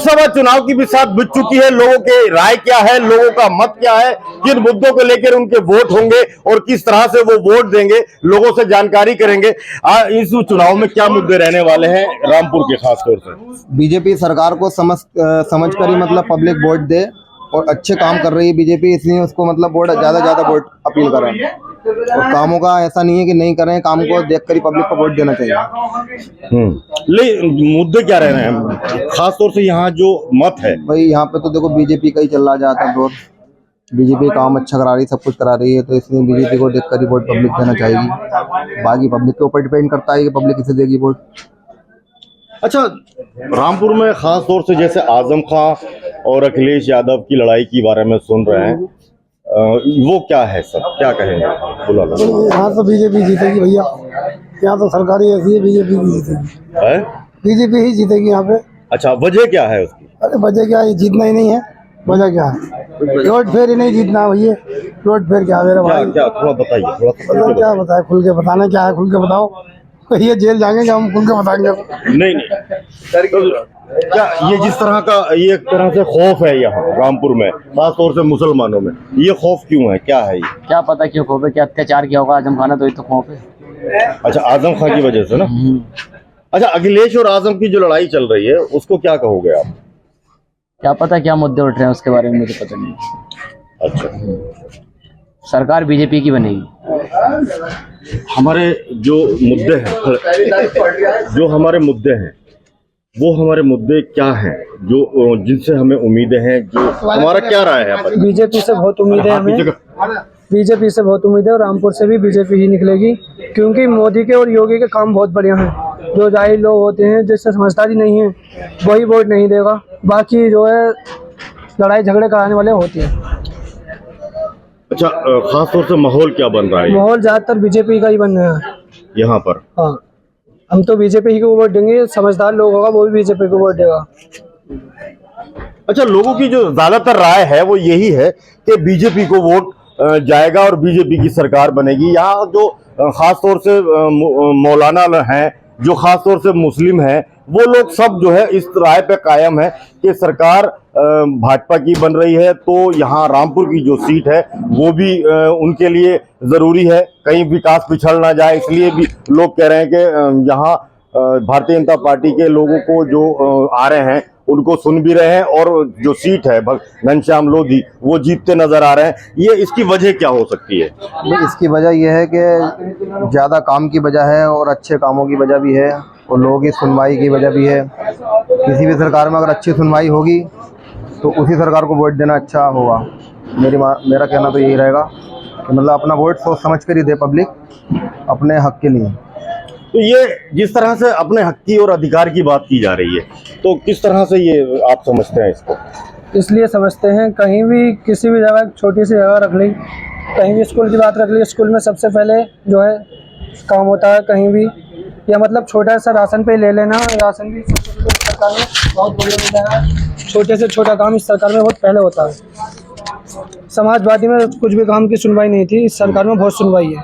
लोकसभा चुनाव की भी साथ बीत चुकी है। लोगों के राय क्या है, लोगों का मत क्या है, किन मुद्दों को लेकर उनके वोट होंगे और किस तरह से वो वोट देंगे, लोगों से जानकारी करेंगे। इस चुनाव में क्या मुद्दे रहने वाले हैं रामपुर के खासतौर से? बीजेपी सरकार को समझ कर ही मतलब पब्लिक वोट दे और अच्छे काम कर रही है बीजेपी, इसलिए उसको मतलब वोट ज्यादा वोट अपील करें। और कामों का ऐसा नहीं है कि नहीं करें, काम को देखकर ही पब्लिक को वोट देना चाहिए। लेकिन मुद्दे क्या रह रहे हैं खासतौर से यहाँ जो मत है? भाई यहाँ पे तो देखो बीजेपी का ही चल रहा जाता दौर, बीजेपी काम अच्छा करा रही है, सब कुछ करा रही है, तो इसलिए बीजेपी को देखकर ही वोट पब्लिक देना चाहिए। बाकी पब्लिक के ऊपर डिपेंड करता है कि पब्लिक किसे देगी वोट। अच्छा, रामपुर में खास तौर से जैसे आजम खां और अखिलेश यादव की लड़ाई के बारे में सुन रहे हैं, वो क्या है सब, क्या कहेंगे? बोला यहाँ तो बीजेपी जीतेगी भैया, यहाँ तो सरकारी ऐसी है, बीजेपी की जीतेगी है, बीजेपी ही जीतेगी यहाँ पे। अच्छा, वजह क्या है उसकी? अरे वजह क्या है, जीतना ही नहीं है, वजह क्या है, रोड फेर ही नहीं जीतना है भैया, रोड फेर क्या है मेरा भाई? क्या थोड़ा बताइए, थोड़ा क्या बताए, खुल के बताना क्या है, खुल के बताओ। ये जेल जाएंगे क्या, हम खुल के बताएंगे? नहीं तो क्या ये जिस तरह का ये एक तरह से खौफ है यहाँ रामपुर में, खास तौर से मुसलमानों में, ये खौफ क्यों है, क्या है ये? क्या पता क्यों खौफ है, क्या अत्याचार किया होगा आजम खान, तो ये तो खौफ है। अच्छा, आजम खान की वजह से ना। अच्छा, अखिलेश और आजम की जो लड़ाई चल रही है उसको क्या कहोगे आप? क्या पता क्या मुद्दे उठ रहे हैं उसके बारे में मुझे पता नहीं। अच्छा, सरकार बीजेपी की बनेगी। हमारे जो मुद्दे हैं, जो हमारे मुद्दे हैं, वो हमारे मुद्दे क्या हैं जो जिनसे हमें उम्मीदें हैं, जो हमारा क्या राय है? बीजेपी से बहुत उम्मीद है हमें, बीजेपी से बहुत उम्मीद है और रामपुर से भी बीजेपी ही निकलेगी, क्योंकि मोदी के और योगी के काम बहुत बढ़िया हैं। जो जाहिल लोग होते हैं, जिससे समझदारी नहीं है, वही वोट नहीं देगा, बाकी जो है लड़ाई झगड़े कराने वाले होते हैं। अच्छा, खास तौर से माहौल क्या बन रहा है? माहौल ज्यादातर बीजेपी का ही बन रहा है यहाँ पर। हाँ, हम तो बीजेपी ही को वोट देंगे, समझदार लोग होगा वो भी बीजेपी को वोट देगा। अच्छा, लोगों की जो ज्यादातर राय है वो यही है कि बीजेपी को वोट जाएगा और बीजेपी की सरकार बनेगी। यहाँ जो खास तौर से मौलाना हैं, जो खास तौर से मुस्लिम हैं, वो लोग सब जो है इस राय पे कायम है कि सरकार भाजपा की बन रही है, तो यहाँ रामपुर की जो सीट है वो भी उनके लिए जरूरी है, कहीं विकास पिछड़ ना जाए। इसलिए भी लोग कह रहे हैं कि यहाँ भारतीय जनता पार्टी के लोगों को जो आ रहे हैं उनको सुन भी रहे हैं, और जो सीट है घनश्याम लोधी वो जीतते नजर आ रहे हैं। ये इसकी वजह क्या हो सकती है? इसकी वजह यह है कि ज़्यादा काम की वजह है और अच्छे कामों की वजह भी है और लोगों की सुनवाई की वजह भी है। किसी भी सरकार में अगर अच्छी सुनवाई होगी तो उसी सरकार को वोट देना अच्छा होगा। मेरा कहना तो यही रहेगा कि मतलब अपना वोट सोच समझ कर ही दे पब्लिक अपने हक के लिए। तो ये जिस तरह से अपने हक की और अधिकार की बात की जा रही है, तो किस तरह से ये आप समझते हैं इसको? इसलिए समझते हैं, कहीं भी किसी भी जगह छोटी सी जगह रख ली, कहीं भी स्कूल की बात रख ली, स्कूल में सबसे पहले जो है काम होता है, कहीं भी या मतलब छोटा सा राशन पे ले लेना, राशन भी सरकार में बहुत बढ़िया मिलता है। छोटे से छोटा काम इस सरकार में बहुत पहले होता है। समाजवादी में कुछ भी काम की सुनवाई नहीं थी, इस सरकार में बहुत सुनवाई है,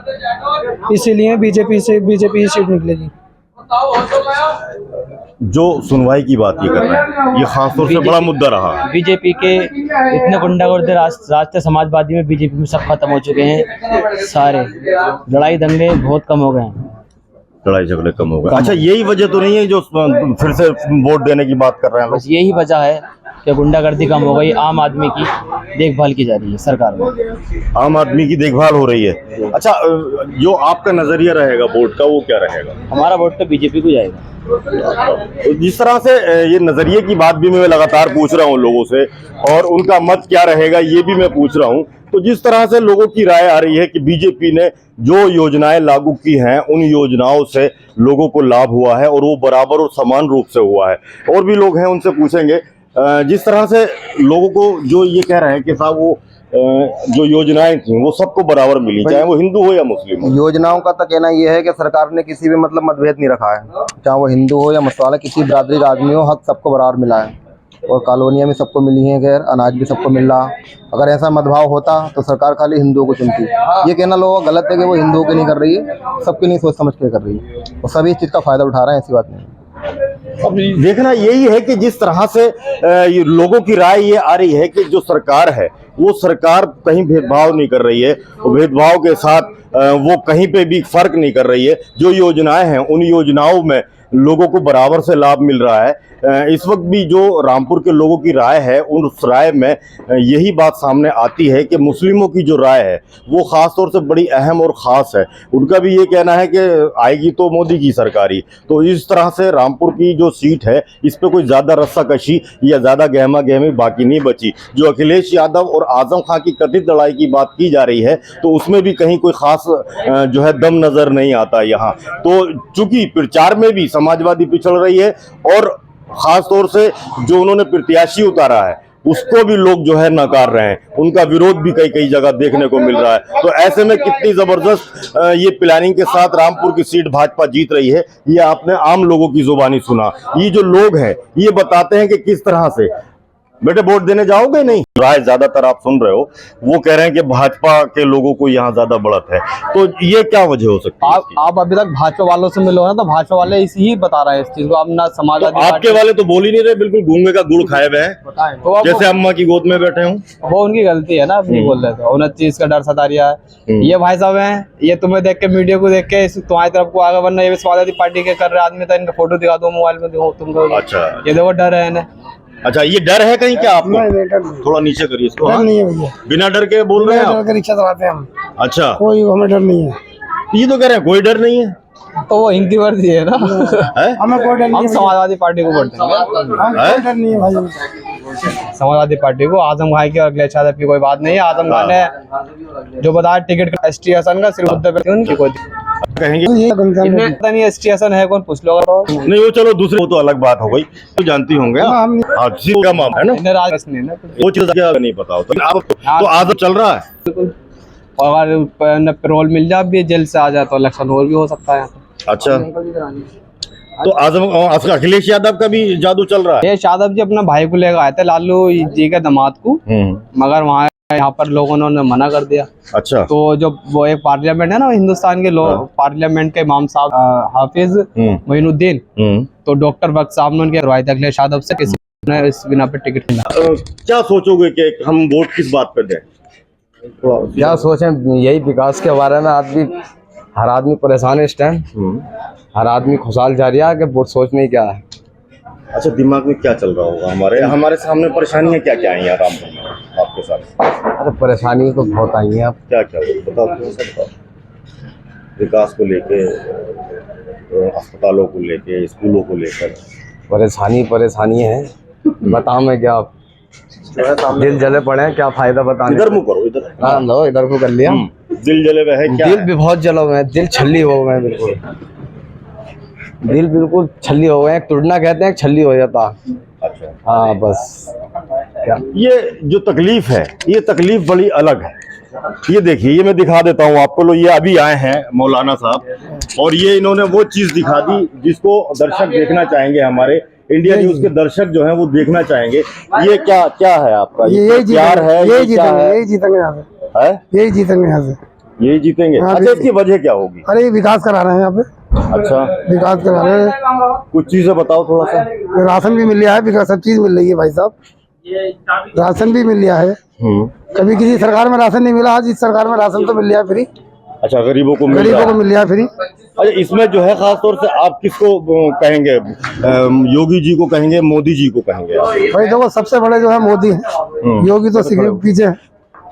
इसीलिए बीजेपी ही सीट निकलेगी। जो सुनवाई की बात ये कर रहे हैं, ये खासतौर से बड़ा मुद्दा रहा। बीजेपी के इतने गुंडागर्दी राष्ट्रीय समाजवादी में बीजेपी में सब खत्म हो चुके हैं, सारे लड़ाई दंगे बहुत कम हो गए हैं, लड़ाई झगड़े कम हो गए। अच्छा, यही वजह तो नहीं है जो फिर से वोट देने की बात कर रहे हैं? बस यही वजह है कि गुंडागर्दी कम हो गई, आम आदमी की देखभाल की जा रही है सरकार में, आम आदमी की देखभाल हो रही है। अच्छा, जो आपका नजरिया रहेगा वोट का, वो क्या रहेगा? हमारा वोट तो बीजेपी को जाएगा। तो जिस तरह से ये नजरिए की बात भी मैं लगातार पूछ रहा हूँ लोगों से, और उनका मत क्या रहेगा ये भी मैं पूछ रहा हूँ, तो जिस तरह से लोगों की राय आ रही है कि बीजेपी ने जो योजनाएं लागू की हैं उन योजनाओं से लोगों को लाभ हुआ है और वो बराबर और समान रूप से हुआ है। और भी लोग हैं, उनसे पूछेंगे। जिस तरह से लोगों को जो ये कह रहे हैं कि साहब वो जो योजनाएं थी वो सबको बराबर मिली, चाहे वो हिंदू हो या मुस्लिम हो। योजनाओं का तो कहना यह है कि सरकार ने किसी भी मतलब मतभेद नहीं रखा है, चाहे वो हिंदू हो या मुसलमान, किसी बिरादरी का आदमी हो, हक सबको बराबर मिला है और कॉलोनियाँ भी सबको मिली हैं, खैर अनाज भी सबको मिल रहा। अगर ऐसा मतभाव होता तो सरकार खाली हिंदुओं को चुनती। ये कहना लोगों का गलत है कि वो हिंदुओं के नहीं कर रही है, सबकी नहीं सोच समझ के कर रही है, और सभी इस चीज़ का फायदा उठा रहे हैं, ऐसी बात नहीं। अब देखना यही है कि जिस तरह से ये लोगों की राय ये आ रही है कि जो सरकार है वो सरकार कहीं भेदभाव नहीं कर रही है, भेदभाव के साथ वो कहीं पे भी फर्क नहीं कर रही है। जो योजनाएं हैं उन योजनाओं में लोगों को बराबर से लाभ मिल रहा है। इस वक्त भी जो रामपुर के लोगों की राय है उस राय में यही बात सामने आती है कि मुस्लिमों की जो राय है वो खास तौर से बड़ी अहम और ख़ास है। उनका भी ये कहना है कि आएगी तो मोदी की सरकारी। तो इस तरह से रामपुर की जो सीट है इस पर कोई ज़्यादा रस्साकशी या ज़्यादा गहमा गहमी बाकी नहीं बची। जो अखिलेश यादव और आजम खां की कथित लड़ाई की बात की जा रही है तो उसमें भी कहीं कोई ख़ास जो है दम नज़र नहीं आता यहाँ। तो चूंकि प्रचार में भी समाजवादी पिछड़ रही है और खास तौर से जो उन्होंने प्रत्याशी उतारा है उसको भी लोग जो है नकार रहे हैं, उनका विरोध भी कई कई जगह देखने को मिल रहा है। तो ऐसे में कितनी जबरदस्त ये प्लानिंग के साथ रामपुर की सीट भाजपा जीत रही है ये आपने आम लोगों की जुबानी सुना। ये जो लोग हैं ये बताते हैं कि किस तरह से। बेटे वोट देने जाओगे नहीं? राय ज्यादातर आप सुन रहे हो वो कह रहे हैं कि भाजपा के लोगों को यहाँ ज्यादा बढ़त है, तो ये क्या वजह हो सकती है? आप अभी तक भाजपा वालों से मिलो ना, तो भाजपा वाले इसी ही बता रहे हैं इस चीज को। आप ना समाजवादी तो आपके वाले तो बोल ही नहीं रहे, बिल्कुल गूंगे का गुड़ खाए हुए हैं, तो जैसे अम्मा की गोद में बैठे हूँ। वो उनकी गलती है ना, अब नहीं बोल रहे थे। उन्हें चीज का डर सता रिया है। ये भाई साहब हैं, ये तुम्हें देख के मीडिया को देख के तुम्हारी तरफ को आगे, वरना ये समाजवादी पार्टी के कर रहे आदमी था। इनका फोटो दिखा दो मोबाइल में, देखो तुमको। अच्छा, ये देखो डर है इन्हें। अच्छा ये डर है कहीं क्या आपको? थोड़ा नीचे करिए इसको। हाँ? नहीं है भैया, बिना डर के बोल रहे हैं आप? रिक्शा चलाते हैं हम, अच्छा, कोई हमें डर नहीं है। ये तो कह रहे हैं कोई डर नहीं है। तो वो हिंदी वर्दी है ना। है? हमें कोई डर हम समाजवादी पार्टी को वोट देंगे। कोई डर नहीं है भाई। समाजवादी पार्टी को, आजम भाई की और अखिलेश यादव की कोई बात नहीं है। आजम खान ने जो बताया टिकट का एसटी हसन का, सिर्फ मुद्दे पे उनकी कोई कहेंगे इनमें पता नहीं एसटी हसन है कौन, पूछ लो अगर। नहीं, वो चलो दूसरे, वो तो अलग बात हो गई, तो जानती होंगे हाँ, सीट का मामला है ना, इन्हें राज नहीं है ना, वो चीज क्या नहीं पता होता। आप तो आज चल रहा है। और अगर पेरोल मिल जाए, भी जेल से आ जाए तो इलेक्शन और भी हो सकता है। अच्छा, तो आजम अखिलेश यादव का भी जादू चल रहा है। ये यादव जी अपना भाई को लेकर आए थे, लालू जी के दामाद को, मगर वहाँ यहाँ पर लोगों ने मना कर दिया। अच्छा, तो जो वो एक पार्लियामेंट है ना हिंदुस्तान के लोग, पार्लियामेंट के इमाम साहब हाफिज मोइनुद्दीन, तो डॉक्टर वक्त साहब ने उनके करवाए थे अखिलेश यादव से, किसी ने इस बिना पे टिकट मिला। क्या सोचोगे कि हम वोट किस बात पे दें? क्या सोचें, यही विकास के बारे में। हर आदमी परेशान है इस टाइम, हर आदमी खुशहाल जा रहा है कि वोट सोचने ही क्या है। अच्छा, दिमाग में क्या चल रहा होगा? हमारे सामने परेशानियां क्या क्या आई हैं रामपुर में आपके साथ? अरे परेशानी तो बहुत आई है। अब क्या क्या बताओ, बताओ। विकास को लेके, अस्पतालों को लेके, स्कूलों को लेकर परेशानी है। बताओ मैं क्या, दिल जले पड़े हैं, क्या फायदा बताने। इधर मुँह करो, इधर। हाँ लो, इधर को कर लिया। दिल जले हुए है क्या? दिल भी बहुत जले हुए हैं, दिल छल्ली हो गए, बिल्कुल दिल बिल्कुल छल्ली हो गए। टूटना कहते हैं, छल्ली हो जाता। अच्छा, हाँ बस क्या। ये जो तकलीफ है ये तकलीफ बड़ी अलग है। ये देखिए, ये मैं दिखा देता हूँ आपको। लो, ये अभी आए हैं मौलाना साहब, और ये इन्होंने वो चीज दिखा दी जिसको दर्शक देखना चाहेंगे, हमारे इंडिया न्यूज के दर्शक जो हैं वो देखना चाहेंगे। ये क्या क्या है आपका? ये प्यार है? यही जीतेंगे यहाँ से, यही जीतेंगे यहाँ से, यही जीतेंगे। अच्छा, इसकी वजह क्या होगी? अरे ये विकास करा रहे हैं यहाँ पे। अच्छा, विकास करा रहे हैं, कुछ चीजें बताओ थोड़ा सा। राशन भी मिल रहा है, विकास सब चीज मिल रही है भाई साहब। राशन भी मिल रहा है, कभी किसी सरकार में राशन नहीं मिला, आज इस सरकार में राशन तो मिल रहा है फ्री। अच्छा, गरीबों को मिल रहा है फ्री। अच्छा, इसमें जो है खास तौर से आप किसको कहेंगे? योगी जी को कहेंगे, मोदी जी को कहेंगे? भाई देखो, सबसे बड़े जो है मोदी हैं, योगी तो पीछे है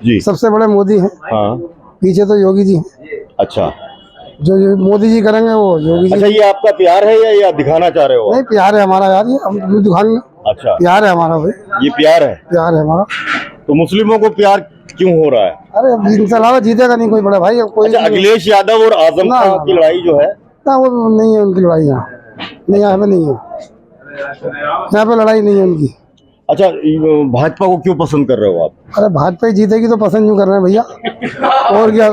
जी। सबसे बड़े मोदी हैं, हाँ, पीछे तो योगी जी हैं। अच्छा, जो मोदी जी करेंगे वो योगी जी। अच्छा, ये आपका प्यार है या दिखाना चाह रहे हो? नहीं, प्यार है हमारा यार, ये हम दिखाएंगे। अच्छा, प्यार है हमारा भाई, ये प्यार है, प्यार है हमारा। तो मुस्लिमों को प्यार क्यों हो रहा है? अरे इनके अलावा जीतेगा नहीं कोई बड़ा भाई, कोई। अच्छा, अखिलेश यादव और आजम खान की लड़ाई जो है ना, वो नहीं है उनकी लड़ाई यहाँ, नहीं यहाँ पे नहीं है, यहाँ पे लड़ाई नहीं है उनकी। अच्छा, भाजपा को क्यों पसंद कर रहे हो आप? अरे भाजपा जीतेगी तो पसंद क्यों कर रहे हैं भैया, और क्या?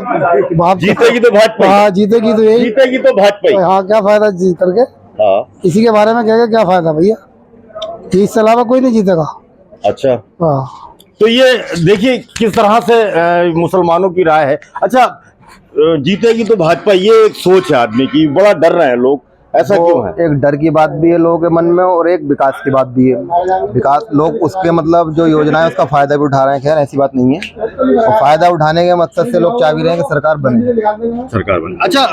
जीतेगी तो भाजपा, हाँ जीतेगी तो यही, जीतेगी तो भाजपा। हाँ, क्या फायदा जीत करके? हाँ, इसी के बारे में कहेगा क्या फायदा भैया, इसके अलावा कोई नहीं जीतेगा। अच्छा, हाँ, तो ये देखिए किस तरह से मुसलमानों की राय है। अच्छा, जीतेगी तो भाजपा, ये एक सोच है आदमी की, बड़ा डर रहे हैं लोग। ऐसा वो क्यों है? एक डर की बात भी है लोगों के मन में और एक विकास की बात भी है। विकास लोग उसके मतलब जो योजना है उसका फायदा भी उठा रहे हैं, खैर ऐसी बात नहीं है, और फायदा उठाने के मकसद से लोग चाह भी रहे हैं कि सरकार बने। सरकार बने। अच्छा,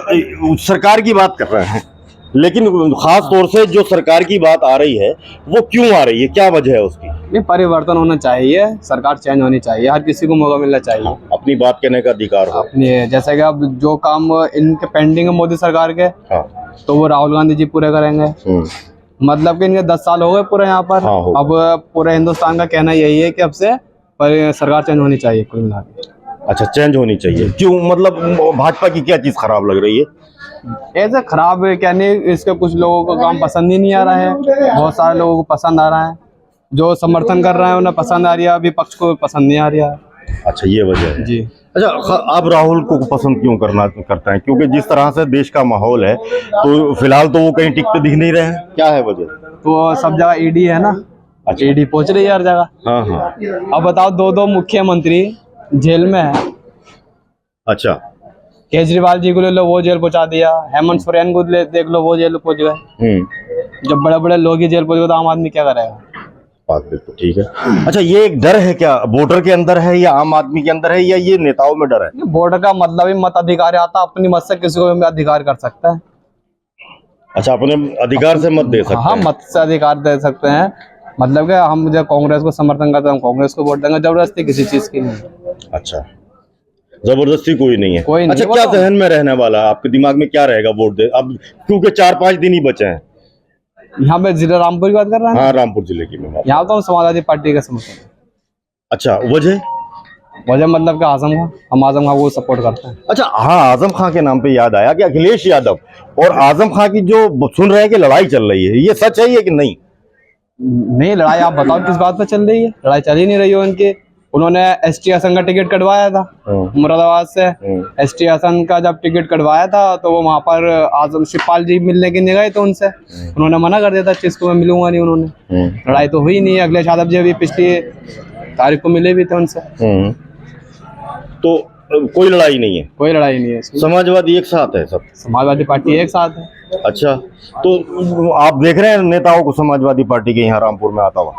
सरकार की बात कर रहे हैं, लेकिन खास तौर से जो सरकार की बात आ रही है वो क्यों आ रही है, क्या वजह है उसकी? ये परिवर्तन होना चाहिए, सरकार चेंज होनी चाहिए, हर किसी को मौका मिलना चाहिए अपनी बात कहने का अधिकार हो। अपनी। जैसे कि अब जो काम इनके पेंडिंग है मोदी सरकार के, हाँ। तो वो राहुल गांधी जी पूरे करेंगे। मतलब कि इनके 10 साल हो गए पूरे यहाँ पर। हाँ, हो अब पूरे हिंदुस्तान का कहना यही है कि अब से सरकार चेंज होनी चाहिए कुल मिला के। अच्छा, चेंज होनी चाहिए, क्यों? मतलब भाजपा की क्या चीज खराब लग रही है? ऐसे खराब है क्या नहीं, इसके कुछ लोगों को काम पसंद ही नहीं आ रहा है, बहुत सारे लोगों को पसंद आ रहा है, जो समर्थन कर रहे हैं उन्हें पसंद आ रही है, विपक्ष को पसंद नहीं आ रही है। अच्छा, ये वजह है। जी। अच्छा, आप राहुल को पसंद क्यों करते हैं? क्योंकि जिस तरह से देश का माहौल है, तो फिलहाल तो वो कहीं टिकते दिख नहीं रहे हैं, क्या है वजह? तो सब जगह ईडी है ना। अच्छा। ईडी पहुंच रही है हर जगह। हाँ हाँ। अब बताओ, दो मुख्यमंत्री जेल में है। अच्छा। केजरीवाल जी को ले लो, वो जेल पहुंचा दिया। हेमंत सोरेन को देख लो, वो जेल पहुंच गए। जब बड़े बड़े लोग ही जेल पहुंच गए तो आम आदमी क्या करेगा? बात बिल्कुल ठीक है। अच्छा, ये एक डर है क्या, वोटर के अंदर है या आम आदमी के अंदर है, या ये नेताओं में डर है? वोट का मतलब ही मताधिकार आता, अपनी मत से किसी को भी अधिकार कर सकता है। अच्छा, अपने अधिकार से मत दे सकते हाँ, हैं। मत से अधिकार दे सकते हैं। मतलब कि हम जब कांग्रेस को समर्थन करते हैं, हम कांग्रेस को वोट देंगे, जबरदस्ती किसी चीज की नहीं। अच्छा, जबरदस्ती कोई नहीं है। कोई नहीं। अच्छा, क्या जहन में रहने वाला है आपके दिमाग में, क्या रहेगा वोट दे अब, क्योंकि 4-5 दिन ही बचे हैं? यहाँ पे जिला रामपुर की बात कर रहे हैं। हाँ, रामपुर जिले की मैं बात। यहाँ तो हम समाजवादी पार्टी का समर्थन। अच्छा, वजह? वजह मतलब कि आजम खां, हम आजम खां को सपोर्ट करते हैं। अच्छा, हाँ, आजम खां के नाम पे याद आया कि अखिलेश यादव और आजम खां की जो सुन रहे हैं कि लड़ाई चल रही है, ये सच है ये कि नहीं? नहीं, लड़ाई आप बताओ किस बात पे चल रही है? लड़ाई चल ही नहीं रही है उनकी। उन्होंने एसटी असम का टिकट कटवाया था मुरादाबाद से। एसटी असम का जब टिकट कटवाया था तो वो वहाँ पर आजम शिवपाल जी मिलने के लिए गए तो उनसे उन्होंने मना कर दिया था, चीज को मैं मिलूंगा नहीं। उन्होंने लड़ाई तो हुई नहीं। अखिलेश यादव जी अभी पिछली तारीख को मिले भी थे उनसे। तो कोई लड़ाई नहीं है? कोई लड़ाई नहीं है इसमें। समाजवादी एक साथ है सब? समाजवादी पार्टी एक साथ है। अच्छा, तो आप देख रहे हैं नेताओं को समाजवादी पार्टी के यहाँ रामपुर में आता हुआ?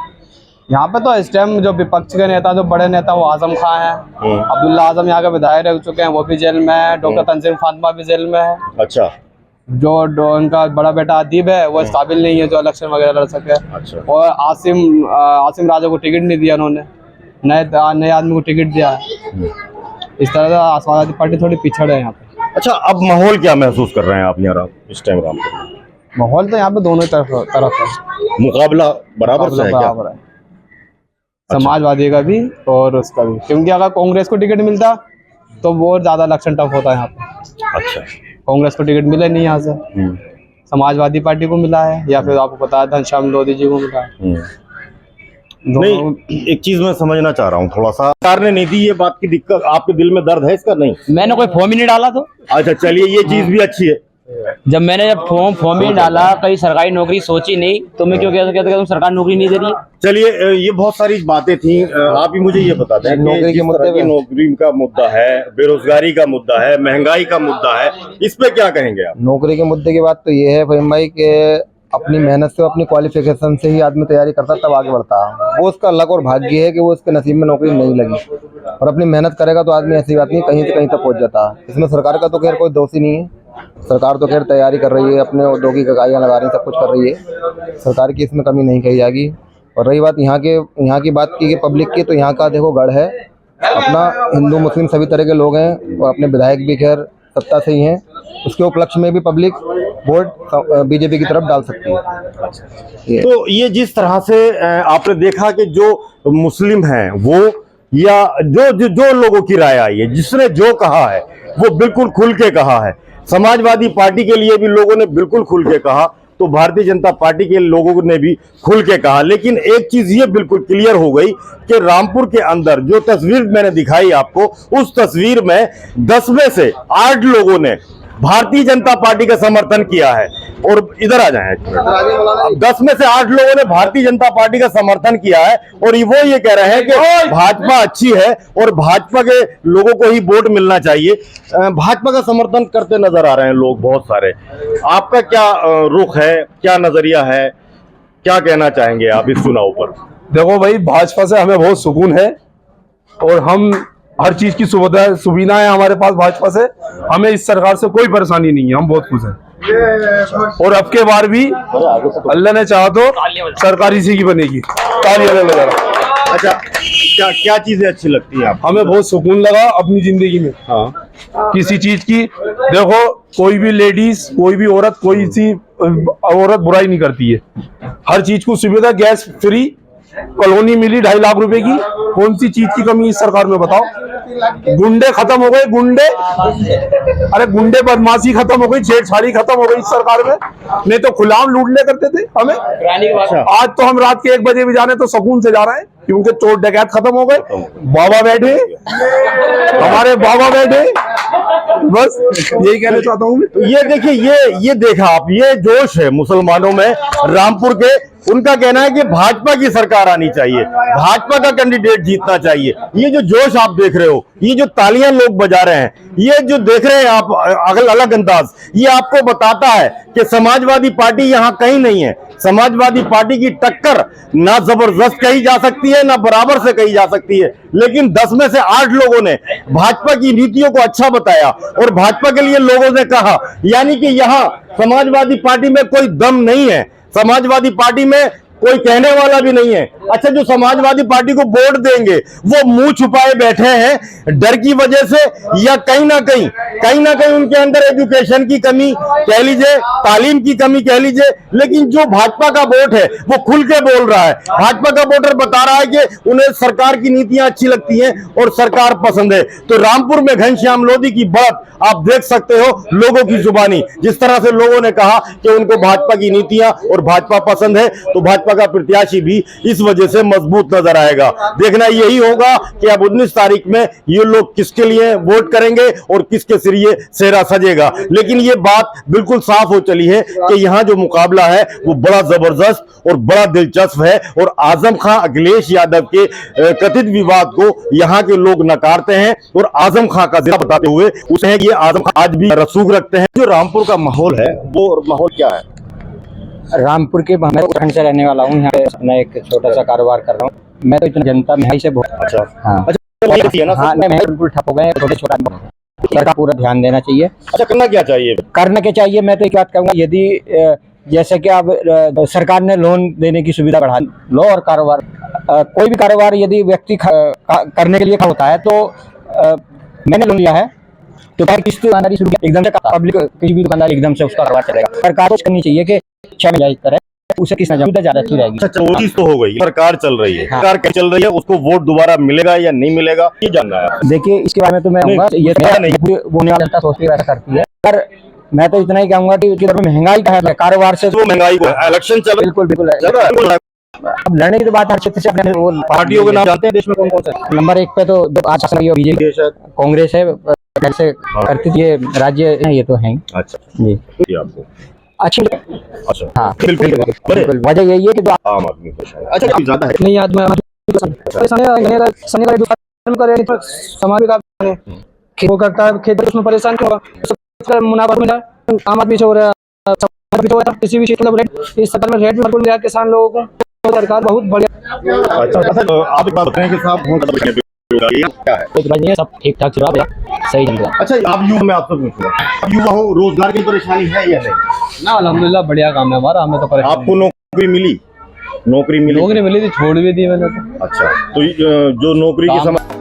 यहाँ पे तो इस टाइम जो विपक्ष के नेता, जो बड़े नेता, वो आजम खां हैं। अब्दुल्ला आजम यहाँ के विधायक रह चुके हैं, वो भी जेल में है। डॉक्टर तंजीम फातिमा भी जेल में है। अच्छा। जो उनका बड़ा बेटा अदीब है, वो इस काबिल नहीं है जो इलेक्शन वगैरह लड़ सके। अच्छा। और आसिम राजा को टिकट नहीं दिया उन्होंने, नए आदमी को टिकट दिया है। इस तरह से समाजवादी पार्टी थोड़ी पिछड़ है यहाँ पे। अच्छा, अब माहौल क्या महसूस कर रहे हैं आप यहाँ इस टाइम रामपुर? माहौल तो यहाँ पे दोनों तरफ है, मुकाबला बराबर से है क्या? बराबर है। समाजवादी का भी और उसका भी, क्योंकि अगर कांग्रेस को टिकट मिलता तो वो ज्यादा इलेक्शन टफ होता है यहाँ पे। अच्छा। कांग्रेस को टिकट मिला नहीं यहाँ से, समाजवादी पार्टी को मिला है, या फिर आपको पता है घनश्याम लोधी जी को मिला है। नहीं, एक चीज मैं समझना चाह रहा हूँ थोड़ा सा, सरकार ने नहीं दी, ये बात की दिक्कत आपके दिल में दर्द है इसका? नहीं, मैंने कोई फॉर्म ही नहीं डाला तो। अच्छा, चलिए, ये चीज भी अच्छी है। जब फॉर्म ही डाला, कहीं सरकारी नौकरी सोची नहीं, तो मैं क्यों कहता तुम सरकार नौकरी नहीं दे रही है? चलिए, ये बहुत सारी बातें थी, आप ही मुझे ये बता दें कि नौकरी के मुद्दे पे, नौकरी का मुद्दा है, बेरोजगारी का मुद्दा है, महंगाई का मुद्दा है, इस पे क्या कहेंगे आप? नौकरी के मुद्दे की बात तो ये है फहीम भाई कि अपनी मेहनत से, अपनी क्वालिफिकेशन से ही आदमी तैयारी करता तब आगे बढ़ता है। वो उसका लक और भाग्य है कि वो उसके नसीब में नौकरी नहीं लगी, और अपनी मेहनत करेगा तो आदमी, ऐसी बात नहीं, कहीं से कहीं तक पहुंच जाता है। इसमें सरकार का तो खैर कोई दोष ही नहीं है। सरकार तो खैर तैयारी कर रही है, अपने औद्योगिक इकाइयाँ लगा रही है, सब कुछ कर रही है। सरकार की इसमें कमी नहीं कही जाएगी। और रही बात यहाँ की बात की पब्लिक की, तो यहाँ का देखो गढ़ है अपना, हिंदू मुस्लिम सभी तरह के लोग हैं, और अपने विधायक भी खैर सत्ता से ही हैं। उसके उपलक्ष्य में भी पब्लिक वोट बीजेपी की तरफ डाल सकती है। तो ये जिस तरह से आपने देखा कि जो मुस्लिम हैं वो, या जो लोगों की राय आई है, जिसने जो कहा है वो बिल्कुल खुल के कहा है। समाजवादी पार्टी के लिए भी लोगों ने बिल्कुल खुल के कहा, तो भारतीय जनता पार्टी के लोगों ने भी खुल के कहा। लेकिन एक चीज ये बिल्कुल क्लियर हो गई कि रामपुर के अंदर जो तस्वीर मैंने दिखाई आपको, उस तस्वीर में 10 में से 8 लोगों ने भारतीय जनता पार्टी का समर्थन किया है, और इधर आ जाए, 10 में से 8 लोगों ने भारतीय जनता पार्टी का समर्थन किया है, और वो ये कह रहे हैं कि भाजपा अच्छी है और भाजपा के लोगों को ही वोट मिलना चाहिए। भाजपा का समर्थन करते नजर आ रहे हैं लोग बहुत सारे। आपका क्या रुख है, क्या नजरिया है, क्या कहना चाहेंगे आप इस चुनाव पर? देखो भाई, भाजपा से हमें बहुत सुकून है और हम हर चीज की सुविधा है हमारे पास भाजपा से। हमें इस सरकार से कोई परेशानी नहीं है, हम बहुत खुश हैं। और अब के बार भी अल्लाह ने चाहा तो सरकार इसी की बनेगी। तालियां लगा। अच्छा, क्या क्या चीजें अच्छी लगती हैं आपको? हमें बहुत सुकून लगा अपनी जिंदगी में। हाँ, किसी चीज की, देखो कोई भी लेडीज, कोई भी औरत, कोई सी औरत बुराई नहीं करती है। हर चीज को सुविधा, गैस फ्री, कॉलोनी मिली 2.5 लाख रुपए की। कौन सी चीज की कमी इस सरकार में बताओ? गुंडे खत्म हो गए, गुंडे, अरे गुंडे बदमाशी खत्म हो गई, छेड़छाड़ी खत्म हो गई इस सरकार में। नहीं तो खुलाम लूटने करते थे हमें। आज तो हम रात के 1 बजे भी जाने तो सुकून से जा रहे हैं, क्योंकि चोर डकैत खत्म हो गए। बाबा बैठे, हमारे बाबा बैठे, बस यही कहना चाहता हूँ। ये देखिए, ये देखा आप, ये जोश है मुसलमानों में रामपुर के। उनका कहना है कि भाजपा की सरकार आनी चाहिए, भाजपा का कैंडिडेट जीतना चाहिए। ये जो जोश आप देख रहे हो, ये जो तालियां लोग बजा रहे हैं, ये जो देख रहे हैं आप अलग अंदाज, ये आपको बताता है कि समाजवादी पार्टी यहाँ कहीं नहीं है। समाजवादी पार्टी की टक्कर ना जबरदस्त कही जा सकती है, ना बराबर से कही जा सकती है, लेकिन 10 में से 8 लोगों ने भाजपा की नीतियों को अच्छा बताया और भाजपा के लिए लोगों ने कहा। यानी कि यहाँ समाजवादी पार्टी में कोई दम नहीं है, समाजवादी पार्टी में कोई कहने वाला भी नहीं है। अच्छा, जो समाजवादी पार्टी को वोट देंगे वो मुंह छुपाए बैठे हैं डर की वजह से, या कहीं ना कहीं उनके अंदर एजुकेशन की कमी कह लीजिए, तालीम की कमी कह लीजिए। लेकिन जो भाजपा का वोट है वो खुल के बोल रहा है। भाजपा का वोटर बता रहा है कि उन्हें सरकार की नीतियां अच्छी लगती हैं और सरकार पसंद है। तो रामपुर में घनश्याम लोधी की बात आप देख सकते हो, लोगों की जुबानी, जिस तरह से लोगों ने कहा कि उनको भाजपा की नीतियां और भाजपा पसंद है, तो भाजपा का प्रत्याशी भी इस वजह से मजबूत नजर आएगा। देखना यही होगा कि अब 19 तारीख में ये लोग किसके लिए वोट करेंगे और किसके सिरे सेहरा सजेगा। लेकिन ये बात बिल्कुल साफ हो चली है कि यहाँ जो मुकाबला है वो बड़ा जबरदस्त और बड़ा दिलचस्प है, और आजम खां अखिलेश यादव के कथित विवाद को यहाँ के लोग नकारते हैं और आजम खां का जिक्र बताते हुए उसे ये आजम खां आज भी रसूख रखते हैं। जो रामपुर का माहौल है वो माहौल क्या है? रामपुर के, मैं उत्तराखंड से रहने वाला हूँ। यहाँ पे अपना एक छोटा सा कारोबार कर रहा हूँ। मैं तो इतना जनता महंगाई से बहुत, अच्छा, हाँ, हाँ, महंगाई बिल्कुल ठप हो गए, छोटे छोटा सरकार पूरा ध्यान देना चाहिए। अच्छा, करना क्या चाहिए? करना क्या चाहिए, मैं तो एक बात कहूँगा, यदि जैसे कि अब सरकार ने लोन देने की सुविधा बढ़ा लो, और कारोबार, कोई भी कारोबार यदि व्यक्ति करने के लिए होता है, तो मैंने लोन लिया है तो किस्त दुकानदारी शुरू किया, एकदम से पब्लिक किसी भी दुकानदार एकदम से उसका कारोबार चलेगा। सरकार को करनी चाहिए कि 6 महीने करे, उसे किस सुविधा ज्यादा अच्छी रहेगी। अच्छा, वो चीज तो हो गई, सरकार चल रही है, सरकार चल रही है, उसको वोट दोबारा मिलेगा या नहीं मिलेगा, ये जानना है। देखिए, इसके बारे में तो मैं कहूँगा, ये बोलने वाली जनता सोचती है वैसा करती है, पर मैं तो इतना ही कहूँगा कि महंगाई का है, कारोबार से वो महंगाई को, इलेक्शन चल, बिल्कुल बिल्कुल अब लड़ने की तो बात हर क्षेत्र से अपने वो पार्टियों के नाम जानते हैं देश में कौन कौन से? नंबर 1 पे तो जो आज बीजेपी, कांग्रेस है, कैसे करती थी, ये राज्य है, ये तो है। अच्छा जी, आपको अच्छी, अच्छा, हाँ, बिल्कुल वजह यही है कि जो आम आदमी को शायद अच्छा ज्यादा है नहीं, आदमी समाज का वो करता है, खेती उसमें परेशान क्यों होगा, मुनाफा मिला, आम आदमी से हो रहा है, किसी भी चीज मतलब इस सरकार में रेट बिल्कुल दिया किसान लोगों को, तो सरकार बहुत बढ़िया। अच्छा, आप एक बात बताएं कि साहब क्या है? सब ठीक ठाक चल रहा है, सही चल रहा है। अच्छा, आप युवा, मैं आपसे पूछूंगा, आप युवा हो, रोजगार की परेशानी है या नहीं? ना, अल्हम्दुलिल्लाह बढ़िया काम है हमारा, हमें तो परेशानी। आपको नौकरी मिली? नौकरी मिली थी, छोड़ भी दी मैंने तो। अच्छा, तो जो नौकरी की समस्या